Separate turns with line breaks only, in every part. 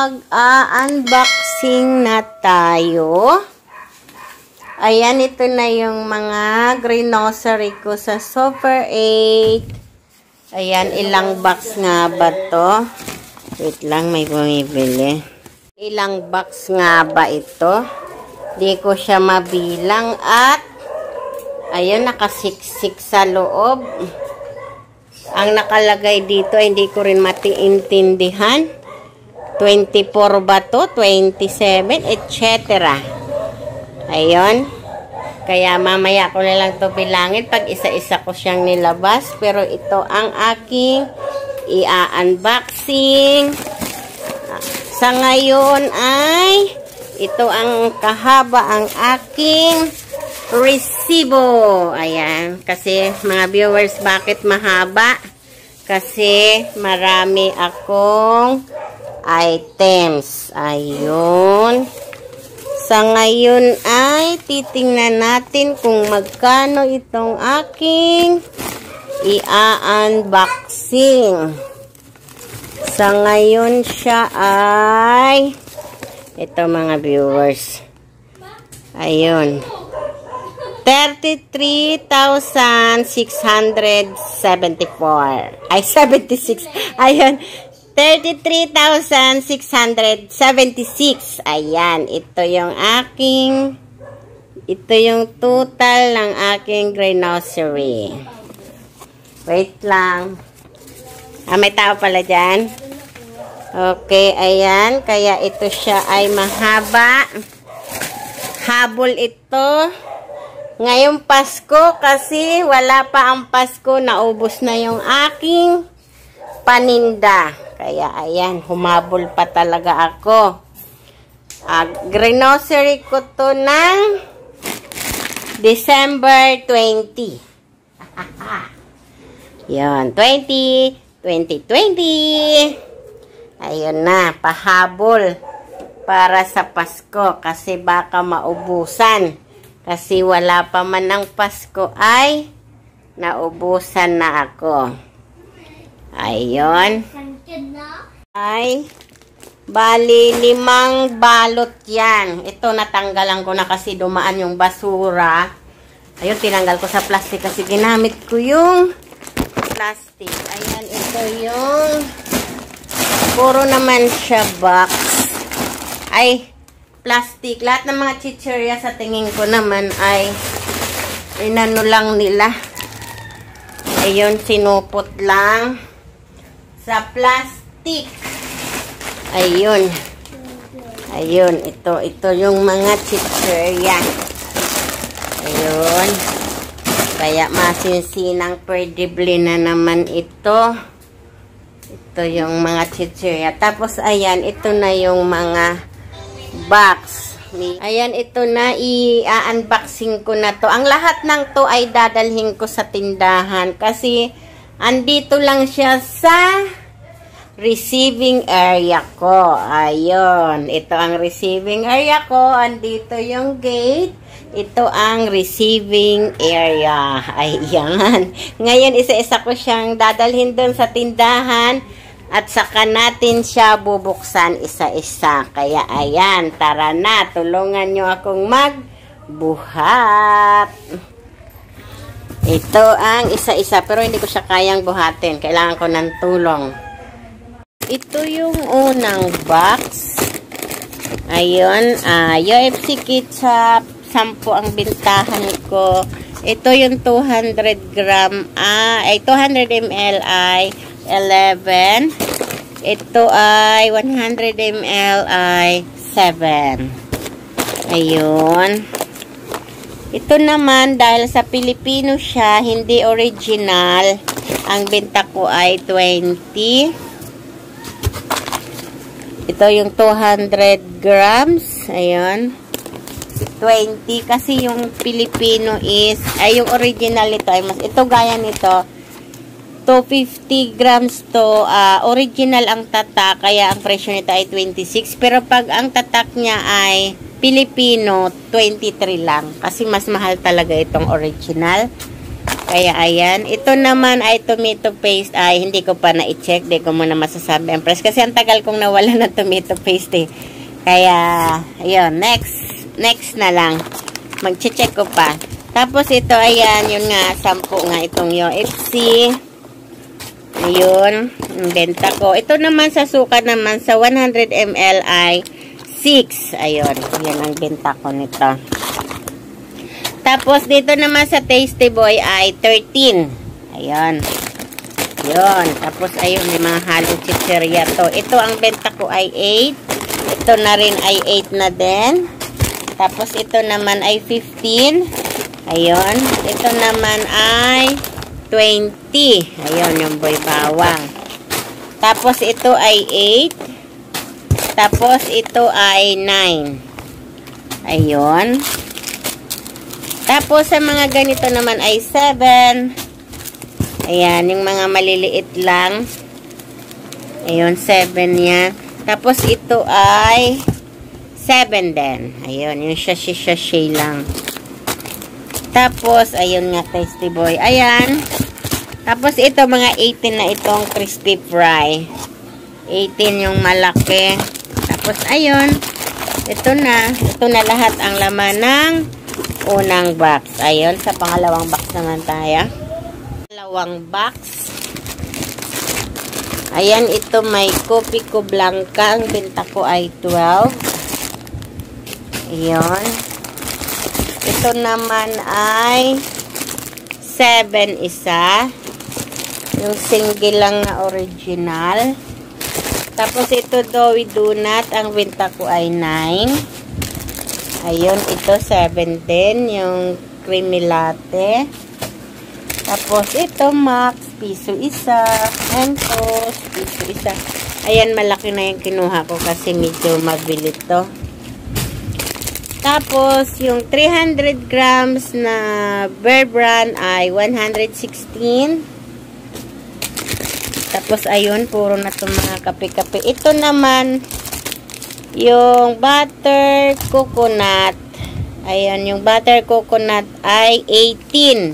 mag-unboxing na tayo. Ayan, ito na yung mga grocery ko sa Super 8. Ayan, ilang box nga ba to? Wait lang, may bumibili. Ilang box nga ba ito? Di ko siya mabilang at ayun, nakasiksik sa loob. Ang nakalagay dito, hindi ko rin matiintindihan. 24 ba to? 27, etc. Ayun. Kaya mamaya ko na lang to bilangin pag isa-isa ko siyang nilabas. Pero ito ang aking i-unboxing. Sa ngayon ay ito ang kahaba ang aking resibo. Ayan. Kasi mga viewers, bakit mahaba? Kasi marami akong items. Ayun. Sa ngayon ay titingnan natin kung magkano itong aking i-unboxing. Sa ngayon siya ay ito mga viewers. Ayun. 33,674. Ay, 76. Ayun. 33,676. Ayan. Ito yung total ng aking grocery. Wait lang. May tao pala dyan. Okay, ayan. Kaya ito siya ay mahaba. Habol ito. Ngayong Pasko kasi wala pa ang Pasko, naubos na yung aking paninda. Kaya ayan, humabol pa talaga ako. Grocery ko to ng December 20. Yan, 2020. Ayun na, pahabol para sa Pasko kasi baka maubusan. Kasi wala pa man ng Pasko ay naubusan na ako. Ayun. Ay, bali 5 balot yan. Ito natanggalan ko na kasi dumaan yung basura. Ayun, tinanggal ko sa plastic kasi ginamit ko yung plastic. Ayan, ito yung puro naman siya box. Ay, plastic. Lahat ng mga chichirya sa tingin ko naman ay inano lang nila. Ayun, sinupot lang sa plastic. Ayun. Ayun, ito yung mga chichirya. Ayun. Kaya masinsinang perdible na naman ito. Ito yung mga chichirya. Tapos ayan, ito na yung mga box. Ayan, ito na, i-unboxing ko na to. Ang lahat ng to ay dadalhin ko sa tindahan kasi andito lang siya sa receiving area ko. Ayun, ito ang receiving area ko. Andito yung gate. Ito ang receiving area. Ayan. Ngayon, isa-isa ko siyang dadalhin doon sa tindahan. At saka natin siya bubuksan isa-isa. Kaya ayan, tara na. Tulungan nyo akong magbuhat. Ito ang isa-isa. Pero hindi ko siya kayang buhatin. Kailangan ko ng tulong. Ito yung unang box. Ayun. UFC ketchup. 10 ang bintahan ko. Ito yung 200 gram. 200 ml ay 11. Ito ay 100 ml ay 7. Ayun. Ito naman, dahil sa Pilipino siya, hindi original, ang benta ko ay 20. Ito yung 200 grams. Ayun. 20. Kasi yung Pilipino is, yung original nito ay mas, ito gaya nito, 250 grams to, original ang tatak, kaya ang presyo nito ay 26. Pero pag ang tatak niya ay Pilipino, 23 lang. Kasi mas mahal talaga itong original. Kaya ayan, ito naman ay tomato paste ay hindi ko pa na-check, di ko muna masasabi ang price kasi ang tagal kong nawala ng tomato paste eh. Kaya ayun, next na lang. Mag-check ko pa. Tapos ito ayan, yun nga 10 nga itong UFC. Ayun, ang benta ko. Ito naman sa suka naman sa 100 ml ay 6. Ayun, yan ang benta ko nito. Tapos, dito naman sa Tasty Boy ay 13. Ayan. Yun. Tapos, ayun, may mga halong chichirya to. Ito, ang benta ko ay 8. Ito na rin ay 8 na din. Tapos, ito naman ay 15. Ayun. Ito naman ay 20. Ayun, yung boy bawang. Tapos, ito ay 8. Tapos, ito ay 9. Ayun. Tapos, sa mga ganito naman ay 7. Ayan, yung mga maliliit lang. Ayun, 7 yan. Tapos, ito ay 7 din. Ayun, yung sachet lang. Tapos, ayun nga, Tasty Boy. Ayan. Tapos, ito, mga 18 na itong crispy fry. 18 yung malaki. Tapos, ayun. Ito na lahat ang laman ng unang box. Ayun, sa pangalawang box naman tayo. Pangalawang box. Ayan, ito may Kopi Ko Blanca. Ang benta ko ay 12. Ayun. Ito naman ay 7 isa. Yung single lang na original. Tapos ito Doughy Donut. Ang benta ko ay 9. Ayun, ito 17, yung creamy latte. Tapos ito Max, piso isa. Mentos, piso isa. Ayan, malaki na yung kinuha ko kasi medyo mabili to. Tapos, yung 300 grams na Bear Brand ay 116. Tapos, ayun, puro na itong mga kape-kape. Ito naman, yung butter coconut. Ayan, yung butter coconut ay 18.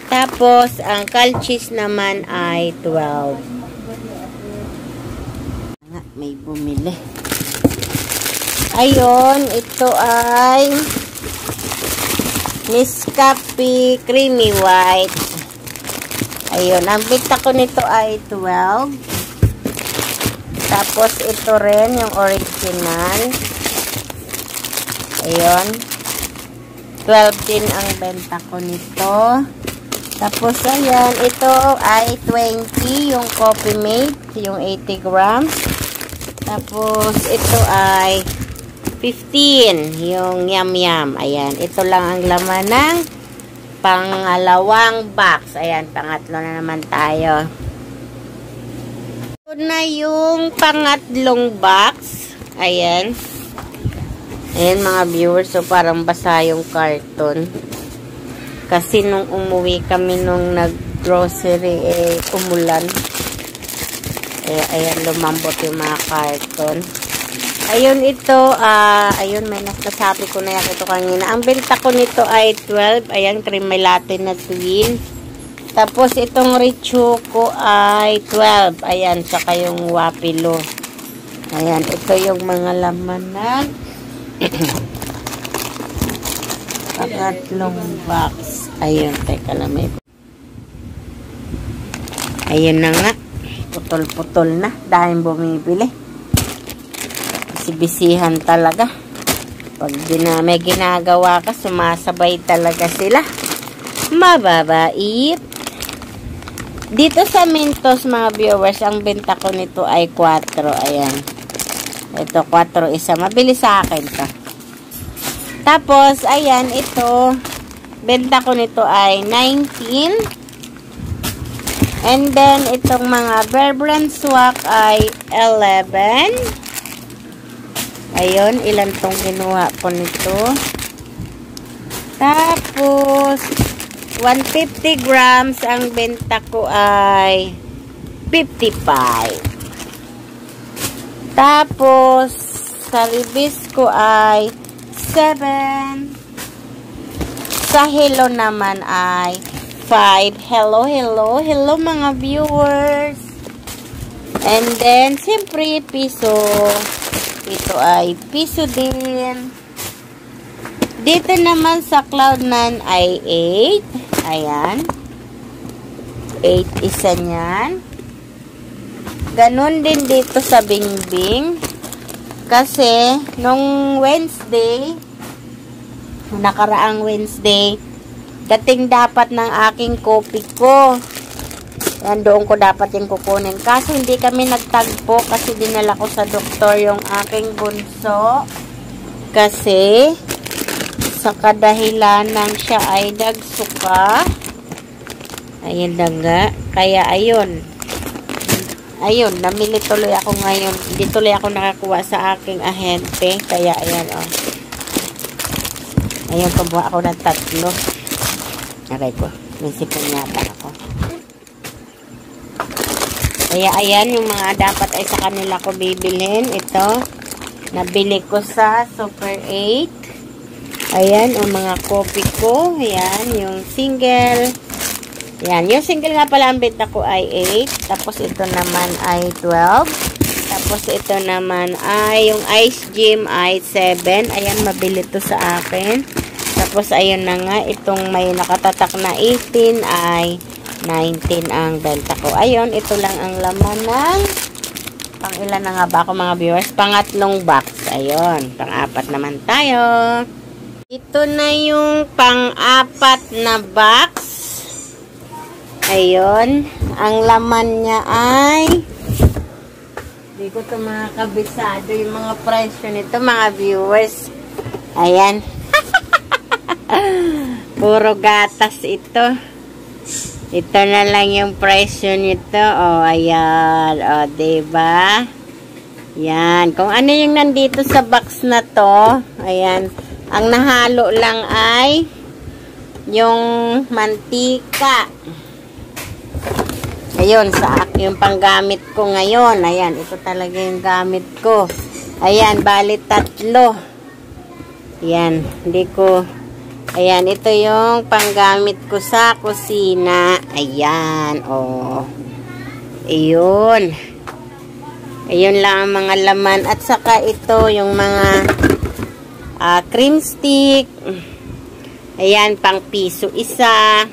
Tapos, ang calchis naman ay 12. May bumili. Ayun, ito ay Nescafe Creamy White. Ayun, ang benta ko nito ay 12. Tapos, ito rin, yung original. Ayun. 12 din ang benta ko nito. Tapos, ayan, ito ay 20, yung Coffee Mate, yung 80 grams. Tapos, ito ay 15, yung Yum Yum. Ayan, ito lang ang laman ng pangalawang box. Ayan, pangatlo na naman tayo. Ito na yung pangatlong box. Ayan. Ayan mga viewers. So parang basa yung carton. Kasi nung umuwi kami nung nag-grocery, umulan. Ayan, lumambot yung mga carton. Ayun ito. Ayun, may nasasabi ko na yan ito kanina. Ang benta ko nito ay 12. Ayan, creamy latte na twin. Tapos, itong Richuko ay 12. Ayan, saka yung Wapilo. Ayan, ito yung mga laman na pangatlong box. Ayun, teka lang. Ayun na nga. Putol-putol na. Dahil bumibili. Kasi bisihan talaga. Pag may ginagawa ka, sumasabay talaga sila. Mababait. Dito sa Mentos, mga viewers, ang benta ko nito ay 4. Ayan. Ito, 4 isa. Mabili sa akin to. Tapos, ayan, ito. Benta ko nito ay 19. And then, itong mga Bear Brand Swak ay 11. Ayun, ilan tong kinuha ko nito. Tapos, 150 grams, ang benta ko ay 55. Tapos, sa ribis ko ay 7. Sa Hello naman ay 5. Hello, hello, hello mga viewers. And then, siyempre, piso. Ito ay piso din. Dito naman sa Cloud9 ay 8. Ayan. 8 isa niyan. Ganon din dito sa Bingbing. Kasi, nung Wednesday, nakaraang Wednesday, dating dapat ng aking kopi ko. Yan, doon ko dapat yung kukunin. Kaso, hindi kami nagtagpo kasi dinala ko sa doktor yung aking bunso. Kasi, sa kadahilanan siya ay nagsuka. Ayun na nga. Kaya, ayun. Ayun, namili tuloy ako ngayon. Hindi tuloy ako nakakuha sa aking ahente. Kaya, ayan, oh. Ayun, kumuha ako ng 3. Aray ko. May sipon yata ako. Kaya, ayan, yung mga dapat ay sa kanila ko bibilhin. Ito, nabili ko sa Super 8. Ayan, yung mga kopi ko. Ayan, yung single. Yan, yung single nga pala ang benta ko ay 8. Tapos ito naman ay 12. Tapos ito naman ay yung Ice Gym ay 7. Ayan, mabili to sa akin. Tapos ayun na nga, itong may nakatatak na 18 ay 19 ang benta ko. Ayun, ito lang ang laman ng pang ilan na nga ba ako mga viewers? Pangatlong box. Ayun, pang-apat naman tayo. Ito na yung pang-apat na box. Ayun, ang laman niya ay hindi ko ito mga kabisado yung mga presyo nito mga viewers. Ayan. Puro gatas ito. Ito na lang yung presyo nito. O, ayan. O, diba? Yan. Kung ano yung nandito sa box na to, ayan. Ang nahalo lang ay yung mantika. Ayun, yung panggamit ko ngayon. Ayan, ito talaga yung gamit ko. Ayan, bali 3. Ayan, hindi ko... Ayan, ito yung panggamit ko sa kusina. Ayan, oh. Ayun. Ayun lang ang mga laman. At saka ito, yung mga cream stick. Ayan, pang piso isa.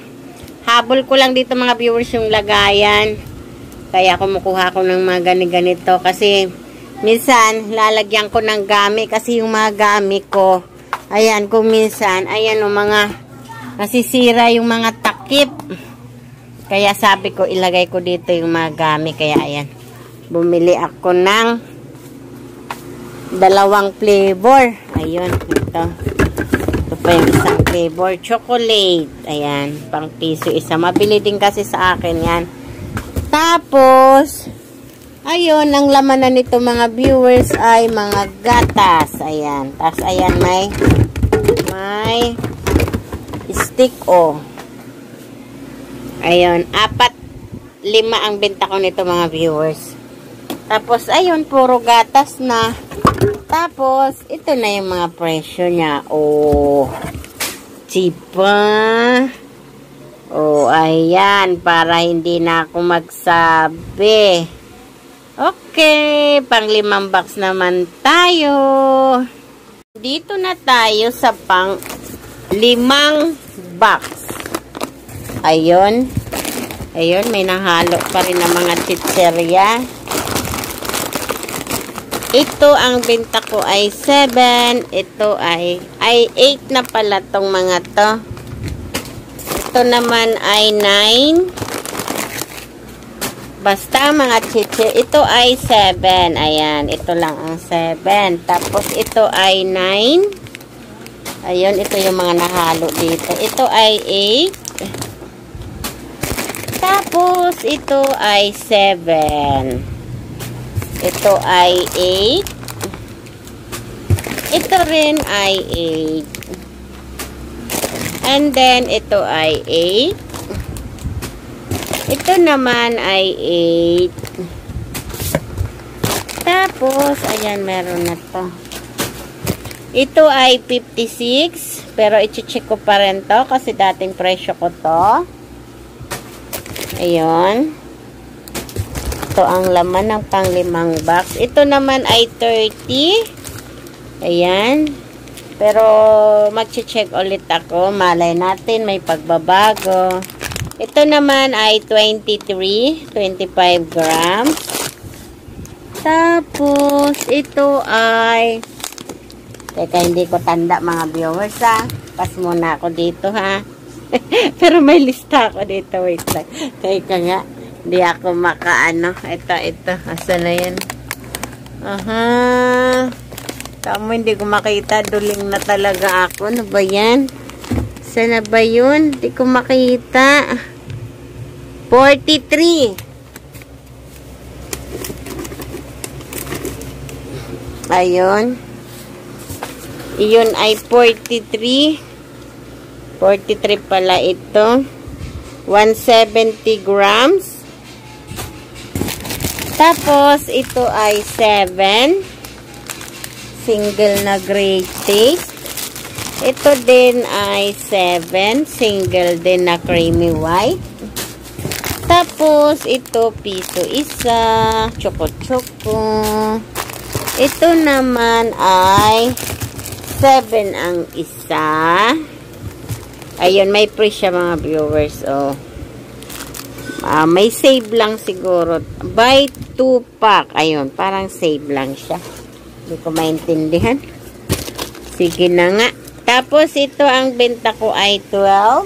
Habol ko lang dito mga viewers yung lagayan. Kaya kumukuha ko ng mga ganito. Kasi minsan lalagyan ko ng gami. Kasi yung mga gami ko, ayan, kung minsan, ayan o mga nasisira yung mga takip. Kaya sabi ko, ilagay ko dito yung mga gami. Kaya ayan, bumili ako ng 2 flavor. Ayun, ito. Ito pa yung isang flavor, chocolate. Ayan, pang piso isa. Mabili din kasi sa akin yan. Tapos, ayun, ang laman na nito mga viewers ay mga gatas. Ayan. Tapos, ayan, may stick, oh. Ayun, 4, 5 ang benta ko nito mga viewers. Tapos, ayun, puro gatas na. Tapos, ito na yung mga presyo niya. Oh, cheaper. Oh, ayan. Para hindi na ako magsabi. Okay. Pang 5 box naman tayo. Dito na tayo sa pang 5 box. Ayun. Ayun, may nahalo pa rin ng mga chicherya. Ito ang benta ko ay 7. Ito ay 8 na pala tong mga to. Ito naman ay 9. Basta mga chiche. Ito ay 7. Ayan. Ito lang ang 7. Tapos ito ay 9. Ayun. Ito yung mga nahalo dito. Ito ay 8. Tapos ito ay 7. Ito ay 8. Ito rin ay 8. And then, ito ay 8. Ito naman ay 8. Tapos, ayan, meron na to. Ito ay 56. Pero, i-check ko pa rin to kasi dating presyo ko to. Ayun. Ito ang laman ng pang-limang box. Ito naman ay 30. Ayan. Pero mag-check ulit ako. Malay natin may pagbabago. Ito naman ay 25 grams. Tapos, ito ay, teka, hindi ko tanda mga viewers ha. Pas muna ako dito ha. Pero may lista ako dito. Wait lang. Teka nga. Hindi ako makaano. Ito. Asa na yan? Aha. Tama, hindi ko makita. Duling na talaga ako. Ano ba yan? Sana ba yun? Hindi ko makita. 43. Ayun. Iyon ay 43. 43 pala ito. 170 grams. Tapos, ito ay 7. Single na great taste. Ito din ay 7. Single din na creamy white. Tapos, ito piso isa. Choco-choco. Ito naman ay 7 ang isa. Ayun, may free siya mga viewers. Oh. May save lang siguro. Buy 2 pack. Ayun, parang save lang siya. Hindi ko maintindihan. Sige na nga. Tapos, ito ang benta ko ay 12.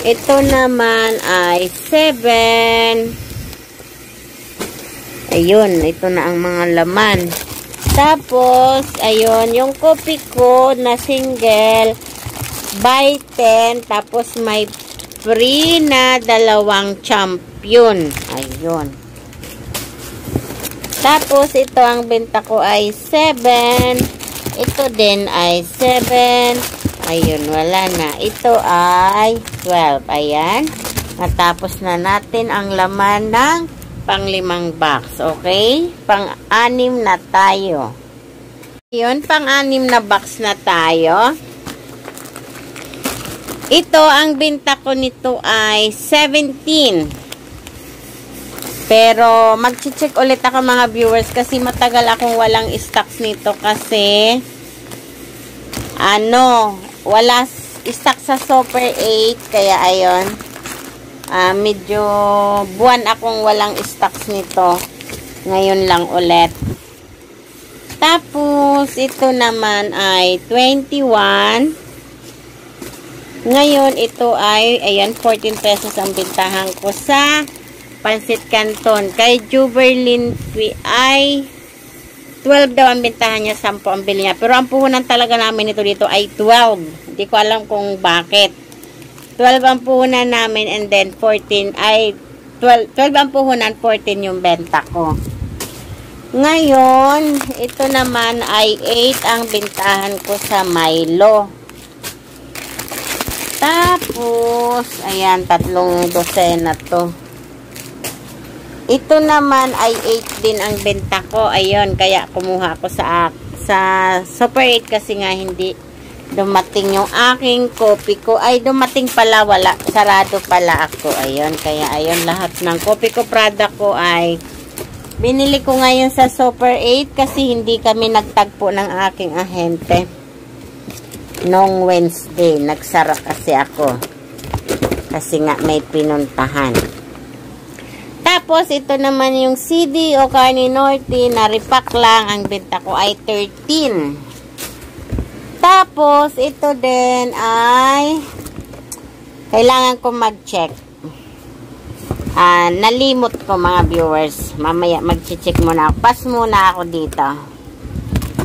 Ito naman ay 7. Ayun, ito na ang mga laman. Tapos, ayun, yung kopi ko na single, buy 10. Tapos, may free na 2 champion. Ayun. Tapos, ito ang benta ko ay 7. Ito din ay 7. Ayun, wala na. Ito ay 12. Ayan. Natapos na natin ang laman ng pang-limang box. Okay? Pang-anim na tayo. Ayun, pang-anim na box na tayo. Ito, ang benta ko nito ay 17. Pero, mag-check ulit ako mga viewers kasi matagal akong walang stocks nito kasi wala stock sa Super 8 kaya ayun. Medyo buwan akong walang stocks nito. Ngayon lang ulit. Tapos, ito naman ay 21. Ngayon, ito ay, ayan, 14 pesos ang bintahan ko sa Pansit Canton. Kay Juberlin ay 12 daw ang bintahan niya, 10 ang bili niya. Pero ang puhunan talaga namin ito dito ay 12. Hindi ko alam kung bakit. 12 ang puhunan namin and then 14 ay 12 ang puhunan, 14 yung benta ko. Ngayon, ito naman ay 8 ang bintahan ko sa Milo. Tapos, ayan, 3 dosena to. Ito naman ay 8 din ang benta ko. Ayun, kaya kumuha ko sa Super 8 kasi nga hindi dumating yung aking kopi ko. Ay, dumating pala, wala. Sarado pala ako. Ayun, kaya ayun, lahat ng kopi ko product ko ay binili ko ngayon sa Super 8 kasi hindi kami nagtagpo ng aking ahente. Nung Wednesday, nagsara kasi ako. Kasi nga may pinuntahan. Tapos, ito naman yung CD o Carne Norte na repack lang. Ang benta ko ay 13. Tapos, ito din ay kailangan ko mag-check. Nalimot ko mga viewers. Mamaya mag-check muna ako. Pass muna ako dito.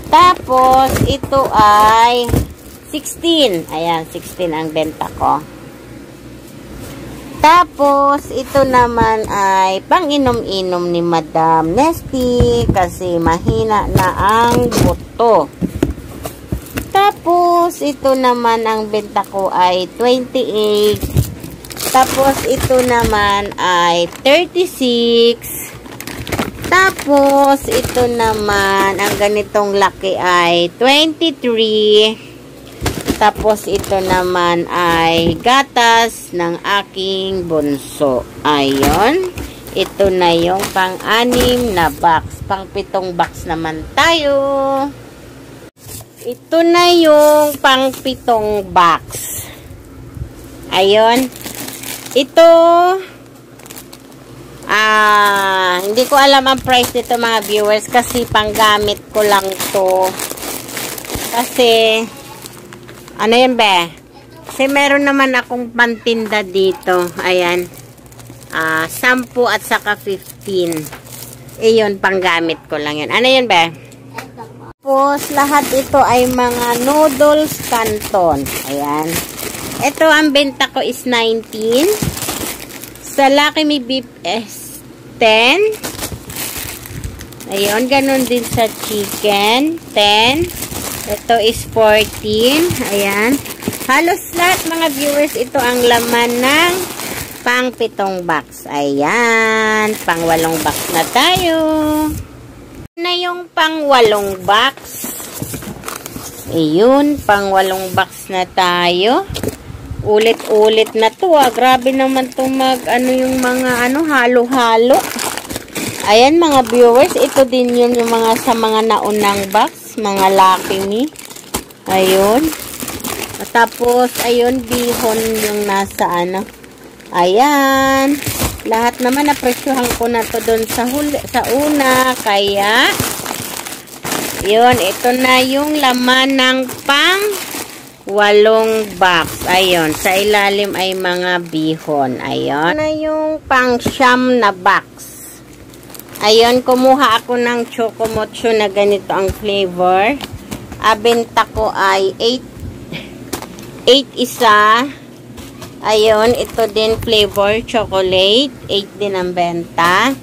Tapos, ito ay 16. Ayan, 16 ang benta ko. Tapos, ito naman ay pang-inom-inom ni Madam Nesty kasi mahina na ang buto. Tapos, ito naman ang benta ko ay 28. Tapos, ito naman ay 36. Tapos, ito naman, ang ganitong laki ay 23. Tapos ito naman ay gatas ng aking bunso. Ayun. Ito na yung pang-6 na box. Pang-7 box naman tayo. Ito na yung pang-7 box. Ayun. Ito, hindi ko alam ang price nito mga viewers kasi panggamit ko lang to. Kasi, ano yan be? Kasi meron naman akong pantinda dito. Ayan. 10 at saka 15. Iyon, panggamit ko lang yun. Ano yun be? Tapos, lahat ito ay mga noodles canton. Ayan. Ito, ang benta ko is 19. Sa Lucky Me Beef is 10. Ayun, ganun din sa chicken. 10. Ito is 14. Ayan. Halos lahat mga viewers, ito ang laman ng pang-7 box. Ayan. Pang-8 box na tayo. Na yung pang-8 box. Ayun, pang-8 box na tayo. Ulit-ulit na to. Grabe naman to yung mga halo-halo. Ayan mga viewers, ito din yung mga sa mga naunang box, mga Lucky Me. Ayun. Tapos ayun, bihon yung nasa Ayan. Lahat naman napresyohan ko na to doon sa una, kaya yun, ito na yung laman ng pang-8 box. Ayun, sa ilalim ay mga bihon. Ayun. Ito na yung pang-9 na box. Ayun, kumuha ako ng chocomocho na ganito ang flavor. Benta ko ay 8 isa. Ayun, ito din flavor chocolate. 8 din ang benta.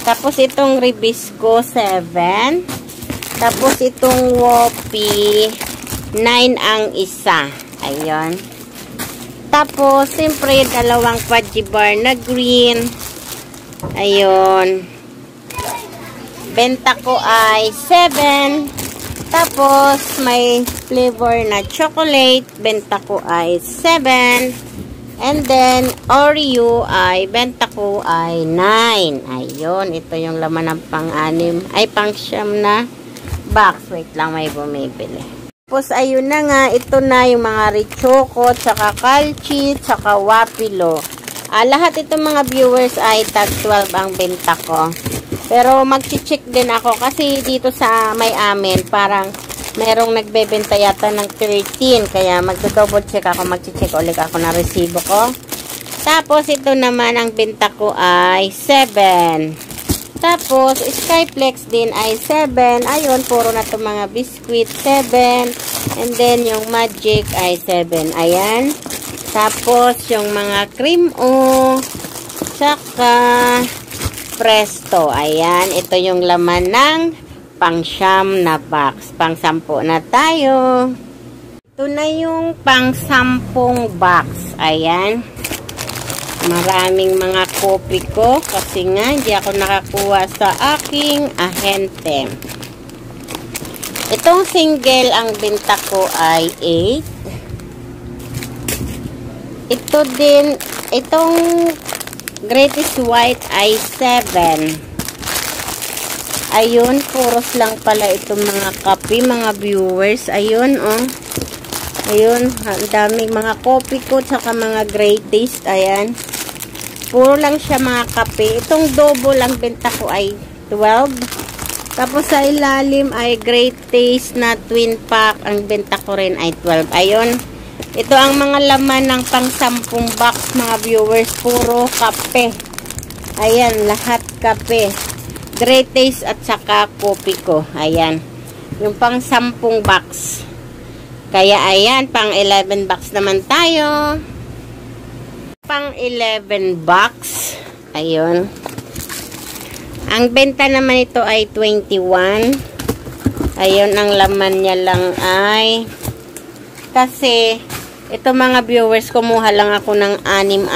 Tapos itong Ribisco 7. Tapos itong Wopi 9 ang isa. Ayun. Tapos, siyempre, 2 fudgy bar na green. Ayun. Benta ko ay 7. Tapos, may flavor na chocolate. Benta ko ay 7. And then, Oreo ay benta ko ay 9. Ayun. Ito yung laman ng pang-6. Ay, pang-9 na box. Wait lang, may bumibili. Tapos, ayun na nga. Ito na yung mga Richoco, tsaka Calci, tsaka Wapilo. Lahat itong mga viewers ay tag 12 ang benta ko. Pero mag-check din ako kasi dito sa may amin parang merong nagbebenta yata ng 13. Kaya magdo-double check ako, mag-check ulit ako ng resibo ko. Tapos ito naman ang benta ko ay 7. Tapos Skyflex din ay 7. Ayun, puro na itong mga biscuit 7. And then yung Magic ay 7. Ayan. Tapos yung mga cream tsaka Presto. Ayan, ito yung laman ng pang-9 na box. Pang-10 na tayo. Ito na yung pang-10 box. Ayan. Maraming mga kopi ko kasi nga hindi ako nakakuha sa aking ahente. Itong single ang benta ko ay 8. Ito din, itong Greatest White ay 7. Ayun, puros lang pala itong mga kape, mga viewers. Ayun, ayun, ang daming mga kopi ko, tsaka mga Great Taste. Ayan. Puro lang siya mga kape. Itong double ang benta ko ay 12. Tapos sa ilalim ay Great Taste na twin pack. Ang benta ko rin ay 12. Ayun. Ito ang mga laman ng pang-10 box mga viewers. Puro kape. Ayan, lahat kape. Great Taste at saka kopi ko. Ayan. Yung pang-10 box. Kaya ayan, pang-11 box naman tayo. Pang-11 box. Ayun. Ang benta naman ito ay 21. Ayun, ang laman niya lang ay kasi ito mga viewers, kumuha lang ako ng 6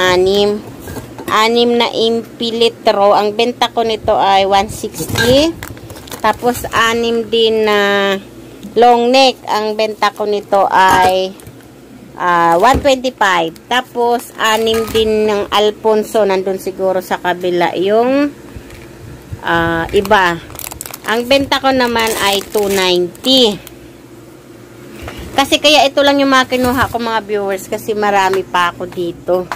na impilitro. Ang benta ko nito ay 160. Tapos 6 din na long neck. Ang benta ko nito ay 125. Tapos, 6 din ng Alfonso. Nandun siguro sa kabila yung iba. Ang benta ko naman ay 290. Kasi kaya ito lang yung mga kinuha ko mga viewers. Kasi marami pa ako dito.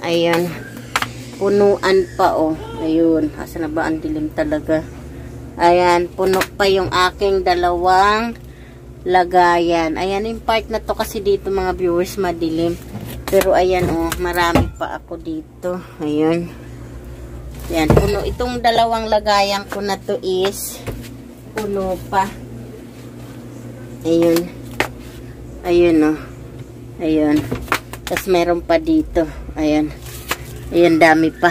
Ayan. Punuan pa oh. Ayun. Asa na ba? Ang dilim talaga. Ayan, puno pa yung aking dalawang lagayan. Ayan, yung part na to kasi dito mga viewers madilim. Pero ayan oh, marami pa ako dito. Ayan. Ayan, puno. Itong dalawang lagayan ko na to is puno pa. Ayun. Ayun oh. Ayun. Tapos meron pa dito. Ayan. Ayan, dami pa.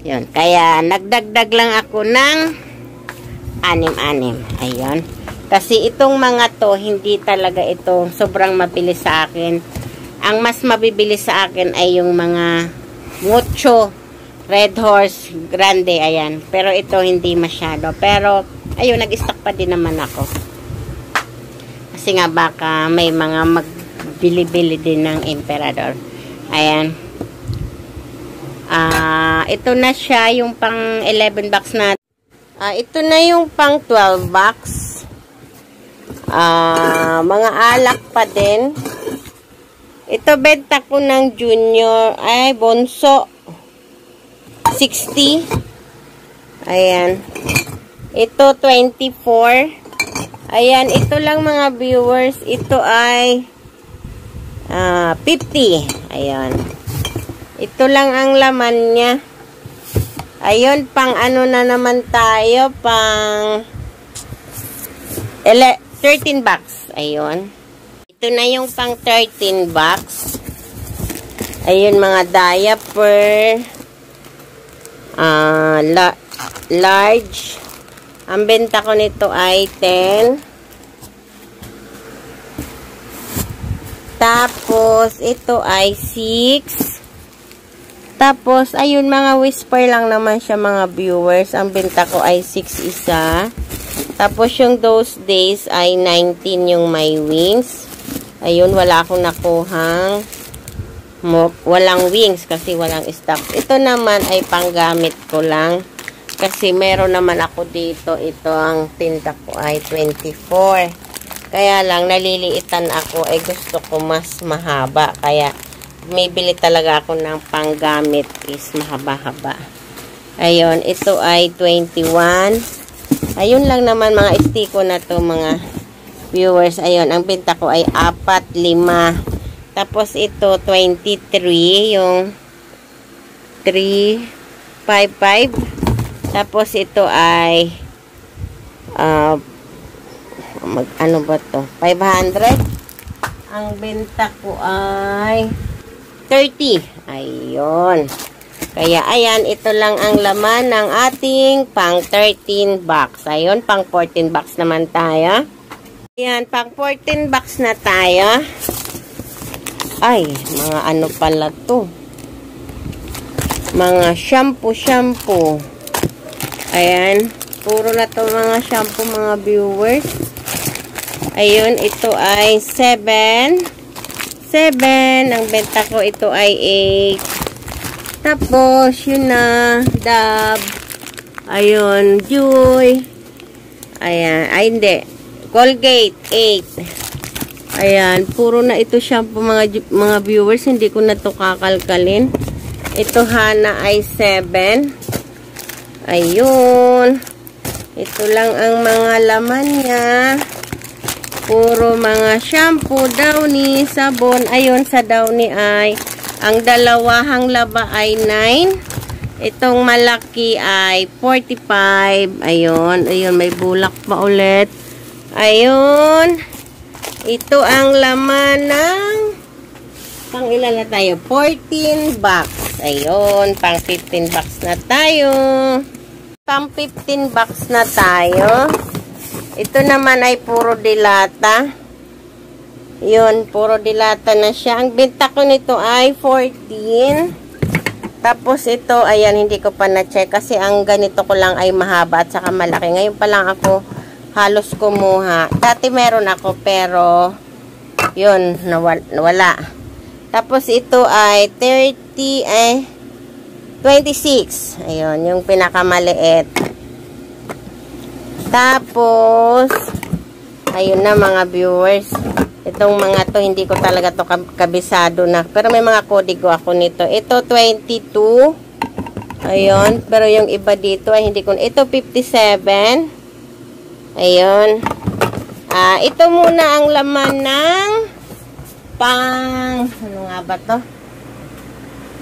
Ayan. Kaya nagdagdag lang ako ng 6. Ayan. Kasi itong mga to, hindi talaga ito sobrang mabilis sa akin. Ang mas mabibilis sa akin ay yung mga mucho, red horse, grande. Ayan. Pero ito hindi masyado. Pero, ayun, nag-stock pa din naman ako. Kasi nga baka may mga magbili-bili din ng emperador. Ayan. Ito na siya, yung pang 11 box na. Ito na yung pang 12 box. Mga alak pa din. Ito benta ko ng junior. Ay, bonso. 60. Ayan. Ito 24. Ayan, ito lang mga viewers. Ito ay 50. Ayan. Ito lang ang laman niya. Ayun, pang ano na naman tayo, pang 13 box. Ayun. Ito na yung pang 13 box. Ayun, mga diaper. Large. Ang benta ko nito ay 10. Tapos, ito ay 6. Tapos, ayun, mga whisper lang naman siya mga viewers. Ang benta ko ay 6 isa. Tapos, yung those days ay 19 yung may wings. Ayun, wala akong nakuhang walang wings kasi walang stock. Ito naman ay panggamit ko lang. Kasi meron naman ako dito. Ito ang tinta ko ay 24. Kaya lang, naliliitan ako. Gusto ko mas mahaba. Kaya, may bili talaga ako ng panggamit is mahaba-haba. Ayun, ito ay 21. Ayun lang naman mga estiko na to mga viewers. Ayun, ang benta ko ay 4, 5. Tapos ito 23, yung 355. Tapos ito ay ano ba to? 500. Ang benta ko ay 30. Ayun. Kaya, ayan, ito lang ang laman ng ating pang 13 box. Ayun, pang 14 box naman tayo. Ayan, pang 14 box na tayo. Ay, mga ano pala to. Mga shampoo. Ayan, puro na to mga shampoo mga viewers. Ayun, ito ay 7. Ang benta ko ito ay 8. Tapos, yun na, Dove. Ayun, Joy. Ayan, ay hindi. Colgate, 8. Ayan, puro na ito shampoo mga viewers. Hindi ko na to kakalkalin. Ito Hana ay 7. Ayun. Ito lang ang mga laman niya. Puro mga shampoo, Downy, sabon. Ayun, sa Downy ay, ang dalawahang laba ay 9. Itong malaki ay 45. Ayun, may bulak pa ulit. Ayun. Ito ang laman ng, pang ilan na tayo? 14 box. Ayun, pang 15 box na tayo. Pang 15 box na tayo. Ito naman ay puro dilata. Yun, puro dilata na siya. Ang benta ko nito ay 14. Tapos ito, ayan, hindi ko pa na-check. Kasi ang ganito ko lang ay mahaba at saka malaki. Ngayon pa lang ako halos kumuha. Dati meron ako pero Yun, nawala. Tapos ito ay 26. Ayun, yung pinakamaliit. Tapos, ayun na mga viewers. Itong mga to, hindi ko talaga to kabisado na. Pero may mga kodigo ako nito. Ito, 22. Ayun. Pero yung iba dito ay hindi ko. Ito, 57. Ayun. Ito muna ang laman ng ano nga ba to?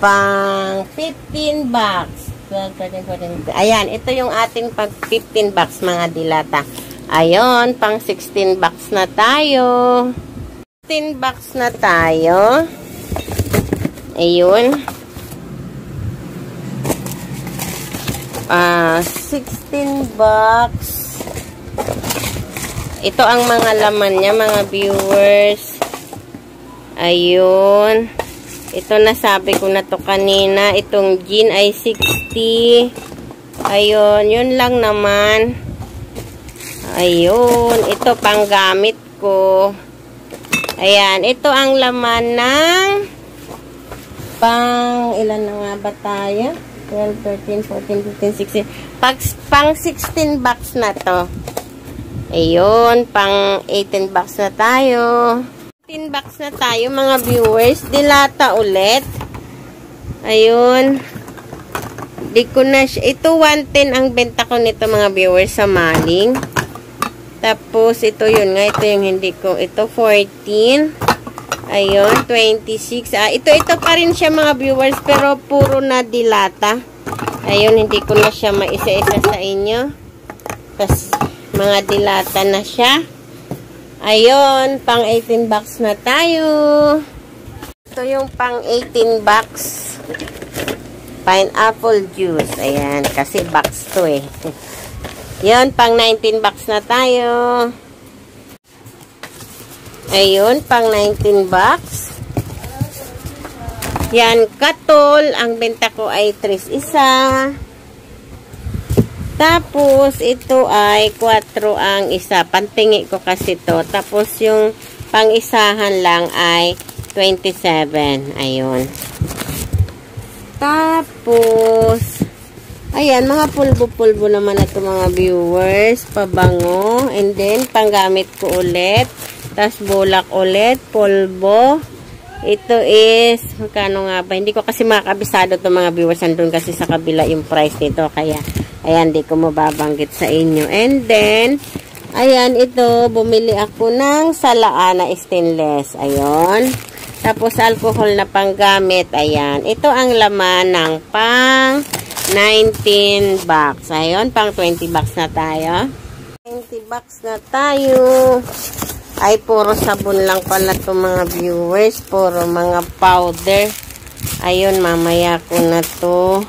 Pang 15 bucks. 12, 13, 14. Ayan. Ito yung ating pag 15 bucks mga dilata. Ayun. Pang 16 bucks na tayo. 16 bucks na tayo. Ayun. 16 bucks. Ito ang mga laman niya, mga viewers. Ayun. Ito nasabi ko na to kanina. Itong gin ay 60. Ayun. Yun lang naman. Ayun. Ito panggamit ko. Ayan, ito ang laman ng pang, ilan na nga ba tayo? 12, 13, 14, 15, 16. Pang 16 bucks na to. Ayun, pang 18 bucks na tayo. 18 bucks na tayo mga viewers. Dilata ulit. Ayun. Di ko na ito 110 ang benta ko nito mga viewers sa maling. Tapos, ito yun nga. Ito yung hindi ko. Ito, 14. Ayun, 26. Ito pa rin siya mga viewers. Pero, puro na dilata. Ayun, hindi ko na siya maisa-isa sa inyo. Tapos, mga dilata na siya. Ayun, pang 18 bucks na tayo. Ito yung pang 18 bucks. Pineapple juice. Ayan, kasi box to eh. Yan, pang 19 bucks na tayo. Ayun, pang 19 bucks. Yan, katol. Ang benta ko ay 3 isa. Tapos, ito ay 4 ang isa. Pantingi ko kasi to. Tapos, yung pang-isahan lang ay 27. Ayun. Tapos, ayan, mga pulbo-pulbo naman ito mga viewers. Pabango. And then, panggamit ko ulit. Tapos, bulak ulit. Pulbo. Ito is, magkano nga ba? Hindi ko kasi makakabisado ito mga viewers. Andun kasi sa kabila yung price nito. Kaya, ayan, di ko mababanggit sa inyo. And then, ayan, ito, bumili ako ng Salaana stainless. Ayun. Tapos, alcohol na panggamit. Ayan. Ito ang laman ng pang 19 bucks. Ayun, pang 20 bucks na tayo. 20 bucks na tayo. Ay, puro sabon lang pala ito mga viewers. Puro mga powder. Ayun, mamaya ko na to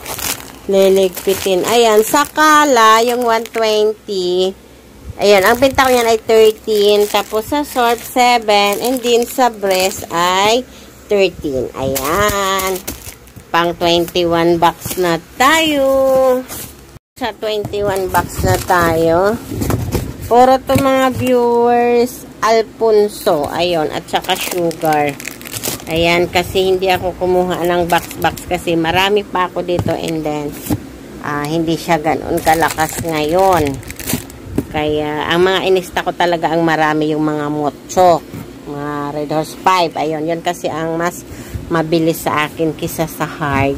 liligpitin. Ayan, sa Kala, yung 120. Ayan, ang benta ko yan ay 13. Tapos sa Sorb, 7. And din sa Breast ay 13. Ayan. Pang 21 bucks na tayo. Sa 21 bucks na tayo. Puro to mga viewers, Alfonso. Ayun, at saka sugar. Ayan, kasi hindi ako kumuha ng box kasi marami pa ako dito and then hindi siya ganoon kalakas ngayon. Kaya, ang mga inista ko talaga ang marami yung mga Mocho. Mga Red Horse 5. Ayun, yun kasi ang mas mabilis sa akin kisa sa hard.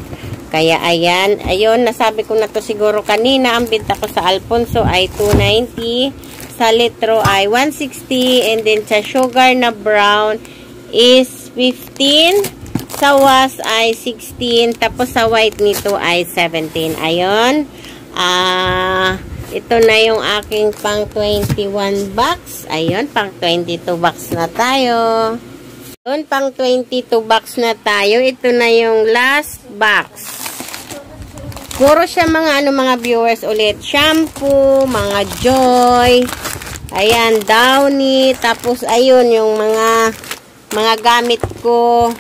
Kaya ayan, ayun, nasabi ko na to siguro kanina, ang binta ko sa Alfonso ay 290, sa litro ay 160, and then sa sugar na brown is 15, sa was ay 16, tapos sa white nito ay 17. Ayun, ito na yung aking pang 21 bucks. Ayun, pang 22 bucks na tayo. Yun, pang 22 bucks na tayo. Ito na yung last box. Puro siya mga mga viewers ulit. Shampoo, mga Joy. Ayan, Downy. Tapos, ayun, yung mga gamit ko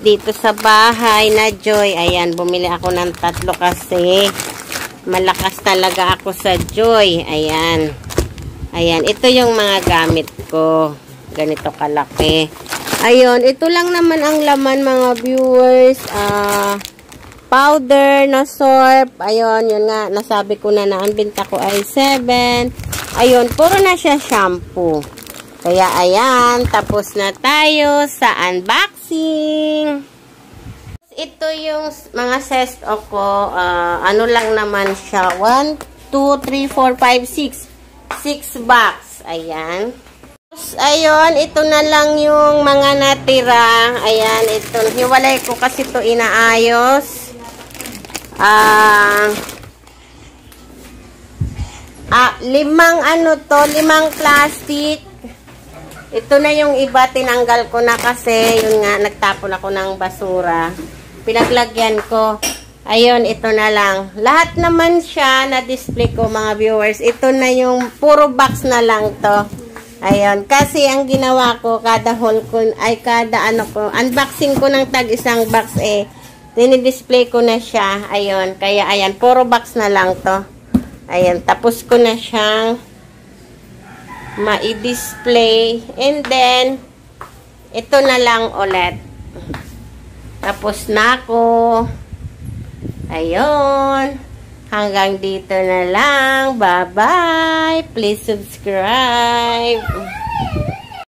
dito sa bahay na Joy. Ayan, bumili ako ng 3 kasi malakas talaga ako sa Joy. Ayan. Ayan, ito yung mga gamit ko. ganito kalaki. Ayun, ito lang naman ang laman mga viewers. Powder na soap. Ayun, yun nga, nasabi ko na ang binta ko ay 7. Ayun, puro na siya shampoo. Kaya ayan, tapos na tayo sa unboxing. Ito yung mga sesto ko. Ano lang naman siya. 1, 2, 3, 4, 5, 6. 6 box. Ayan. Ayun, ito na lang yung mga natira. Ayan, ito. Hiwalay ko kasi ito inaayos. 5 plastic. Ito na yung iba, tinanggal ko na kasi, yun nga, nagtapon ako ng basura. Pinaglagyan ko. Ayun, ito na lang. Lahat naman siya na display ko mga viewers. Ito na yung puro box na lang to. Ayun, kasi ang ginawa ko, kada haul ko, ay kada unboxing ko ng tag isang box dinidisplay ko na siya. Ayun, kaya ayan, puro box na lang to. Ayun, tapos ko na siyang ma-display. And then, ito na lang ulit. Tapos na ako. Ayun. Hanggang dito na lang. Bye-bye. Please subscribe.